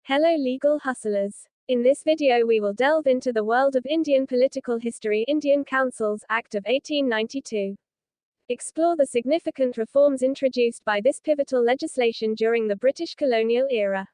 Hello legal hustlers. In this video we will delve into the world of Indian political history. Indian Councils Act of 1892. Explore the significant reforms introduced by this pivotal legislation during the British colonial era.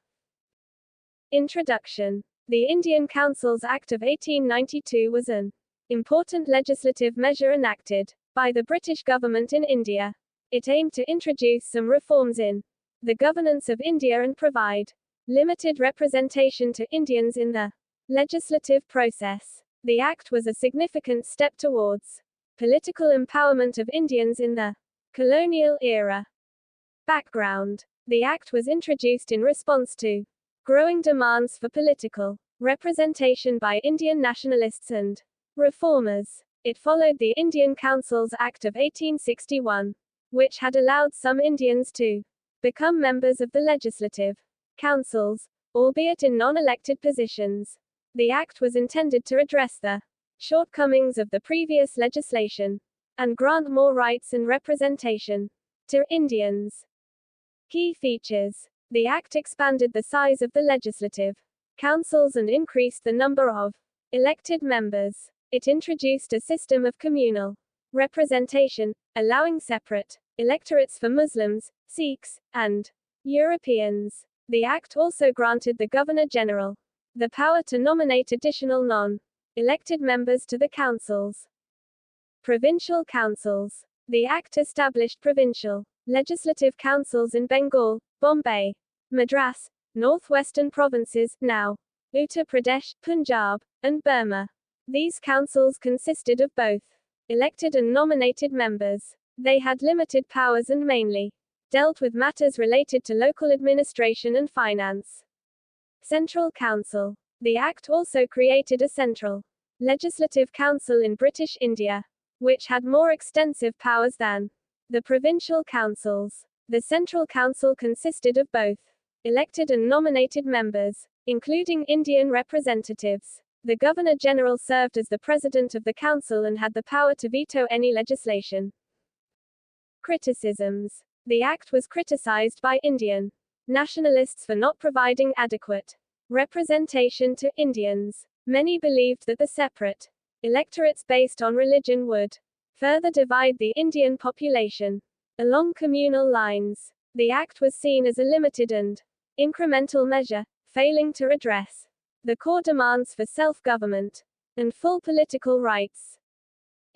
Introduction. The Indian Councils Act of 1892 was an important legislative measure enacted by the British government in India. It aimed to introduce some reforms in the governance of India and provide limited representation to Indians in the legislative process. The act was a significant step towards political empowerment of Indians in the colonial era. Background. The act was introduced in response to growing demands for political representation by Indian nationalists and reformers. It followed the Indian Councils Act of 1861, which had allowed some Indians to become members of the legislative councils, albeit in non-elected positions. The act was intended to address the shortcomings of the previous legislation and grant more rights and representation to Indians. Key features. The act expanded the size of the legislative councils and increased the number of elected members. It introduced a system of communal representation, allowing separate electorates for Muslims, Sikhs, and Europeans. The act also granted the Governor-General the power to nominate additional non-elected members to the councils. Provincial Councils. The act established provincial legislative councils in Bengal, Bombay, Madras, northwestern provinces, now Uttar Pradesh, Punjab, and Burma. These councils consisted of both elected and nominated members. They had limited powers and mainly dealt with matters related to local administration and finance. Central Council. The Act also created a central legislative council in British India, which had more extensive powers than the provincial councils. The Central Council consisted of both elected and nominated members, including Indian representatives. The Governor-General served as the president of the council and had the power to veto any legislation. Criticisms. The act was criticized by Indian nationalists for not providing adequate representation to Indians. Many believed that the separate electorates based on religion would further divide the Indian population along communal lines. The act was seen as a limited and incremental measure, failing to address the core demands for self-government and full political rights.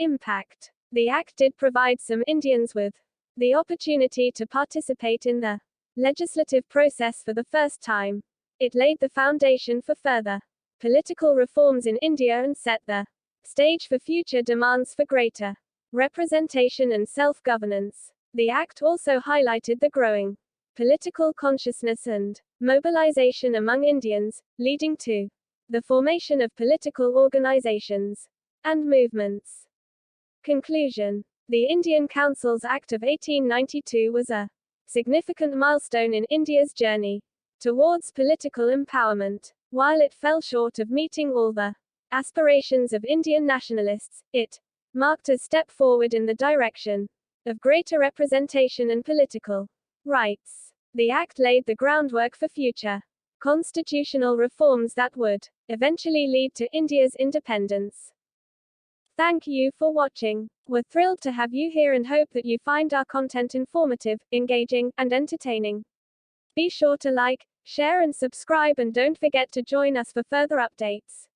Impact. The act did provide some Indians with the opportunity to participate in the legislative process for the first time. It laid the foundation for further political reforms in India and set the stage for future demands for greater representation and self-governance. The act also highlighted the growing political consciousness and mobilization among Indians, leading to the formation of political organizations and movements. Conclusion. The Indian Councils Act of 1892 was a significant milestone in India's journey towards political empowerment. While it fell short of meeting all the aspirations of Indian nationalists, it marked a step forward in the direction of greater representation and political rights. The act laid the groundwork for future constitutional reforms that would eventually lead to India's independence. Thank you for watching. We're thrilled to have you here and hope that you find our content informative, engaging, and entertaining. Be sure to like, share and subscribe, and don't forget to join us for further updates.